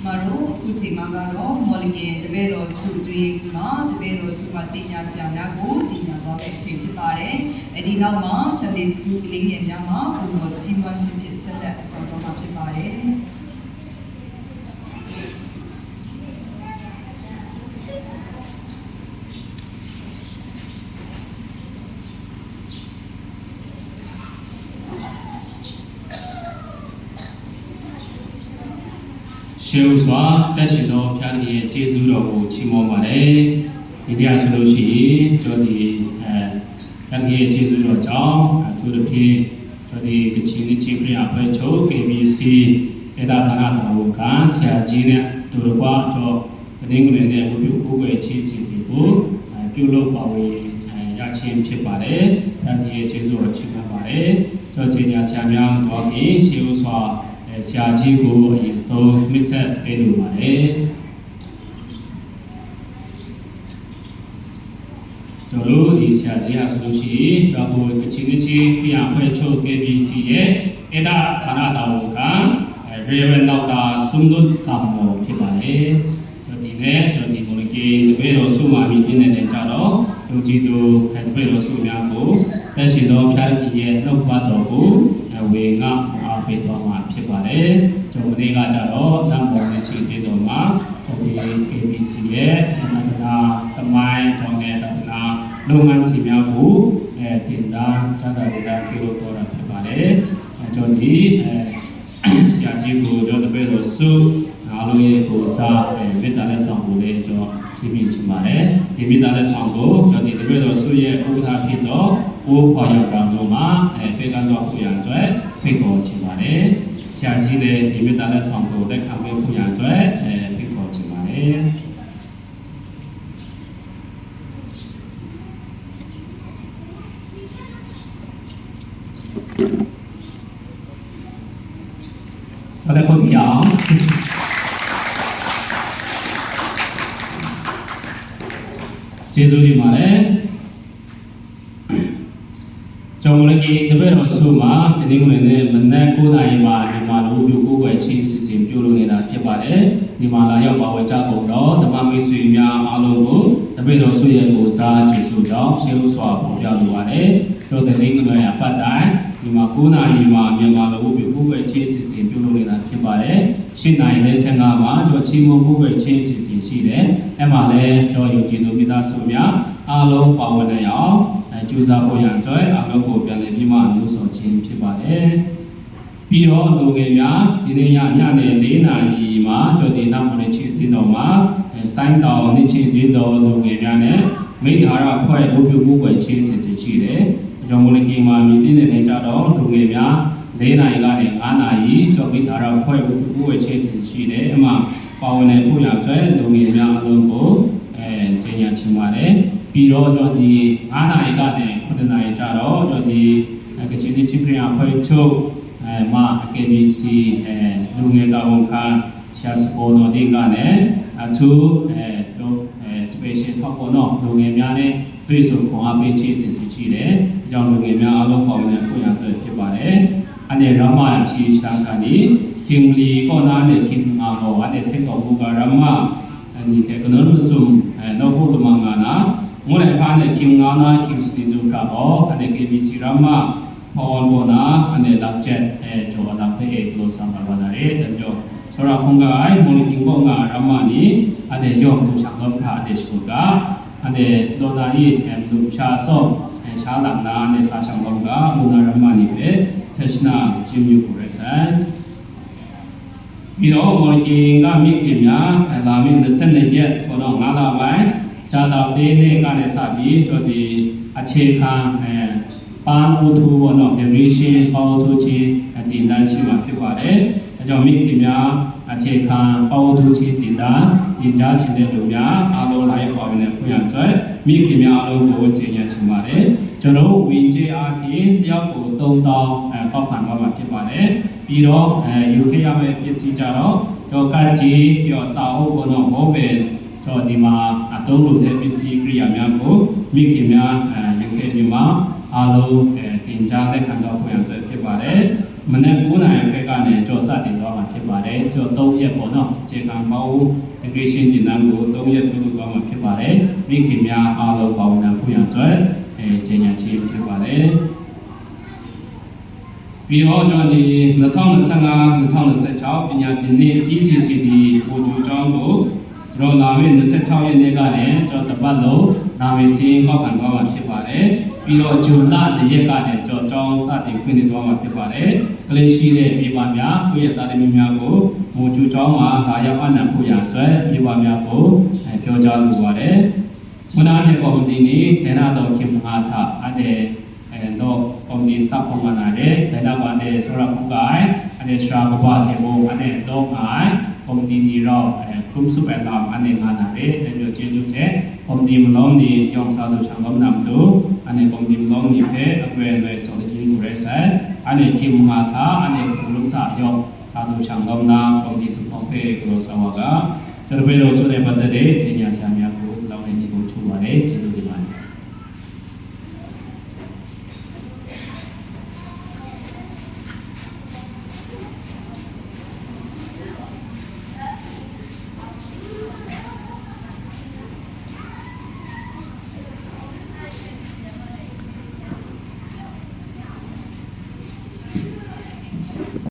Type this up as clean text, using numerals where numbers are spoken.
마로 우지마가로 멀리게 데베로 수주이구나 데베로 수가 지냐시아냐고 지냐도에 지피바레 에디나마 선데이 스쿨 클링이냐마 그거 지원 지피스를 앞서도 하피바레 시우스와 다시도 편리에 제주로고 치모마레 이디아스로시 저디 편리에 제주로죠 두르피 저디 그치니 치크리아 페초 KBC 에다타나타오가 시아지네 두르과 저 그랭그레네 우유고의 치치시고 뷰로바위 야친 피바레 편리에 제주로 치모마레 저 제냐 차명 도기 시우스와ဆရာကြီးကိုအရင်ဆုံးမိတ်ဆက်ပေးလိုပါတယ်ကျွန်တော်တို့ဒီဆရာကြီးဟာဆိုလို့ရှိရင်ကျွန်တော်ကချင်ချင်းပြအဖွဲ့ချုပ် KBC ရဲ့အဲ့ဒါဌာနတော်ကရေဝဲနောက်တာစုံတို့ကမောဖြစ်ပါတယ်ဒီနဲ့ကျွန်တော်ဒီမိုလကီတပည့်တော်စုမာပြီးပြနေတဲ့ကြတော့လူကြီးတို့တပည့်တော်စုများကိုတက်ရှိသောဖျားကြီးရဲ့နှုတ်ပတ်တော်ကိုဝေငါအားပေးတော်မှာဖြစ်ပါတယ်ကျွန်တော်နေ့ကကြတော့သံဃာနဲ့ချီးတဲ့တော်မှာဒီ KBC ရဲ့နာသမိုင်းကြောင့်လည်းနာလုပ်ငန်းစီများကိုတင်တာစတာတွေကပြုလုပ်တော်တာဖြစ်ပါတယ်ကျွန်တော်ဒီဆရာကြီးကိုတော့တပည့်တော်စုအားလုံးရဲ့ကိုစားမေတ္တာနဲ့ဆောင်ဖို့လည်းကျွန်တော်ချီးမြှင့်ချင်ပါတယ်ဒီမေတ္တာနဲ့ဆောင်ကိုကျွန်တော်ဒီတပည့်တော်စုရဲ့ဥပဒဖြစ်တော့ကိုယ်ခေါ်ရောက်တာမျိုးမှာပြေကန်းတော်ကိုရန်အတွက်ဖိတ်ခေါ်ချင်ပါတယ်ဆရာကြီးလည်းဒီမေတ္တာနဲ့ဆောင်ကိုတက်ခံပေးဖို့ရန်အတွက်ဖိတ်ခေါ်ချင်ပါတယ်好的，空调。ကျေးဇူးတင်ပါတယ်ကျွန်တော်လည်းဒီတပည့်တော်စုမှာဒီနေ့ကလည်းမနက်9:00 နာရီမှာဒီမှာလူပြကိုယ်ွယ်ချင်းစီစဉ်ပြုလုပ်နေတာဖြစ်ပါတယ်ဒီမှာလာရောက်ပါဝင်ကြကုန်တော့ဓမ္မမိတ်ဆွေများအားလုံးကိုတပည့်တော်စုရဲ့ကိုစားကျေးဇူးကြောင့်ရှေးဥစွာပေါ်ပြလိုပါတယ်ကျွန်တော်ဒီနေ့ကလည်းအပတ်တိုင်းဒီမှာ9:00 နာရီမှာမြန်မာလူပြကိုယ်ွယ်ချင်းစီစဉ်ပြုလုပ်နေတာဖြစ်ပါတယ်10:00 နာရီနဲ့15မှာကျွန်တော်ချီးမွမ်းကိုယ်ွယ်ချင်းစီစဉ်ရှိတယ်အဲ့မှာလည်းကျွန်တော်ယုံကြည်သူမိသားစုများအားလုံးပါဝင်နိုင်အောင်ကျူစာပေါ်ရန်ကြွယ်အားလုံးကိုပြန်လည်ပြီးမှမျိုးဆောင်ခြင်းဖြစ်ပါတယ်ပြီးတော့လူငယ်များဒီနေ့ညနေ4:00 နာရီမှာကျွန်တော်ဒီနောက်မှာချီးတင်တော်မှာဆိုင်းတော်နေ့ချီးတင်တော်လူငယ်များနဲ့မိသားရအဖွဲ့ဘုပြုမှုွယ်ချင်းစီစဉ်ရှိတယ်ကျွန်တော်လည်းဒီမှာမြည်တဲ့နေကြတော့လူငယ်များ4:00 နာရီကနေ5:00 နာရီကျွန်တော်မိသားရအဖွဲ့ဘုပြုမှုွယ်ချင်းစီစဉ်ရှိတယ်အမှပါဝင်တဲ့ဖို့ရန်ကြွယ်လူငယ်များအလုံးကိုကြေညာချင်ပါတယ်ပြီးတော့ကျွန်တော်ဒီ9:00 နာရီကနေ9:00 နာရီကြတော့ကျွန်တော်ဒီကချင်တီချီခရီးအဖွဲ့ချုပ်မှာ KBC လူငယ်တော်ဝန်ခံဆရာစပေါ်တော်ဒီကလည်းအထူးspecial talk ပေါ်တော့လူငယ်များနဲ့တွေ့ဆုံခွန်အားပေးခြင်းစီစဉ်ရှိတယ်အကြောင်းလူငယ်များအားလုံးပေါင်းတဲ့ဖွင့်ရတဲ့ဖြစ်ပါတယ်အနေရမရှိရှာခါဒီခင်လီကောနာနဲ့ခင်ငါဘောအဲ့စိတ်တော်ဘုရားရမဒီတဲ့ကနော်လို့ဆိုတော့ဘုရားမင်္ဂလာငိုလည်းဖားနဲ့ခင်ငါနာခင်စတီဒူကဘောအဲ့ KBC ရမဖော်ဘောနာအဲ့လက်ချက်ကျော်လာဖေးကလို့ဆံပါပါတဲ့တော့ဆိုတော့ဘုံကအိုင်မိုလီကင်ဘောငါရမနီအဲ့ရောမှုဆောင်တော့ဖားတဲ့စကုကအဲ့တော်တာကြီးလူရှာဆော့ရှားလာနာနဲ့စာဆောင်တော့ကမူနာရမနီပဲသက်နာချီးမြှင့်ကိုရဆိုင်ပြီးတော့မော်ဂျီကမိခင်များလာမင်း22ရက်ပေါ်တော့9 လပိုင်းဇာတာပေးနေ့ကလည်းစပြီးကျွန်တော်ဒီအခြေခံပန်းဥထုဘောတော့ generation ပေါဥထုချင်းတင်တန်းရှိမှာဖြစ်ပါတယ်အဲကြောင့်မိခင်များအခြေခံပေါဥထုချင်းတင်တန်းတင်ကြားချင်တဲ့လူများအားလုံးလာရောက်ပါဝင်တဲ့ဖွင့်ရကြွယ်မိခင်များအားလုံးကိုကျေးဇူးချင်ပါတယ်ကျွန်တော်ဝင်ကြေးအားဖြင့်တယောက်ကို3000ပေါက်ခံသွားမှာဖြစ်ပါတယ်ပြီးတော့ယူခဲ့ရမယ့်ပစ္စည်းကြတော့တော့ကကြီးပြီးတော့စာအုပ်ဘောတော့ဘောပဲတော့ဒီမှာအသုံးလုပ်တဲ့ပစ္စည်းကိရိယာများကိုမိခင်များယူခဲ့ပြီးမှအားလုံးတင်ကြားတဲ့ခံတော်ဖွင့်ရကြဖြစ်ပါတယ်မ မနေ့9နိုင်ခက်ကနေကြော်စတင်သွားမှာဖြစ်ပါတယ်ကြော်3ရက်ပေါ့နော်အခြေခံပေါင်းဒီဂရီရှင်းတင်တန်းကို3ရက်ပြုလုပ်သွားမှာဖြစ်ပါတယ်မိခင်များအားလုံးပါဝင်ဖို့ရန်အတွက်ကြေညာခြင်းဖြစ်ပါတယ်ပြီးတော့ကျွန်တော်ဒီ2025-2026ပညာသင်နှစ် ECCD ကိုကျူကျောင်းကိုကျွန်တော်လာမယ့်26ရက်နေ့ကနေကျွန်တော်တပတ်လုံးနာမည်စင်းကောက်ခံသွားမှာဖြစ်ပါတယ်ပြီးတော့ဂျွန်လ1ရက်ကနေကျွန်တော်ကျောင်းစတင်ဖွင့်လှစ်သွားမှာဖြစ်ပါတယ်ကလေးရှိတဲ့မိဘများကိုယ့်ရဲ့သားသမီးများကိုကိုကျူကျောင်းမှာလာရောက်အနံ့ဖို့ရန်အတွက်မိဘများကိုပြောကြားလိုပါတယ်မနာတဲ့ကော်မတီနေဒေနာတော်ခင်အားချအဲ့တော့ကော်မတီစတာဖ်ပေါ်မှာတဲ့ဒေနာဘာတဲ့ဆိုရပုကိုင်အဲ့ရှာဘဘချေဘုံအဲ့တော့အိုင်ကော်မတီနေတော့คลุมสุเปตามอันเองงานอะไรแต่เดี๋ยวเจจุเจผมดีมล้อมดียองซาดูช่างล้อมนำดูอันนี้ผมดีมล้อมดีเพอเวรเลยสอนจริงกูเรสอันนี้คิมมาชาอันนี้คุณลุงจ่ายองซาดูช่างล้อมนำผมดีสุภาพเพกุโรสาวกะจะเป็นโรสุเดบัตเตอร์เจเนียสามีกูเราในนี้กูชูมาเลยเจจุดีมัน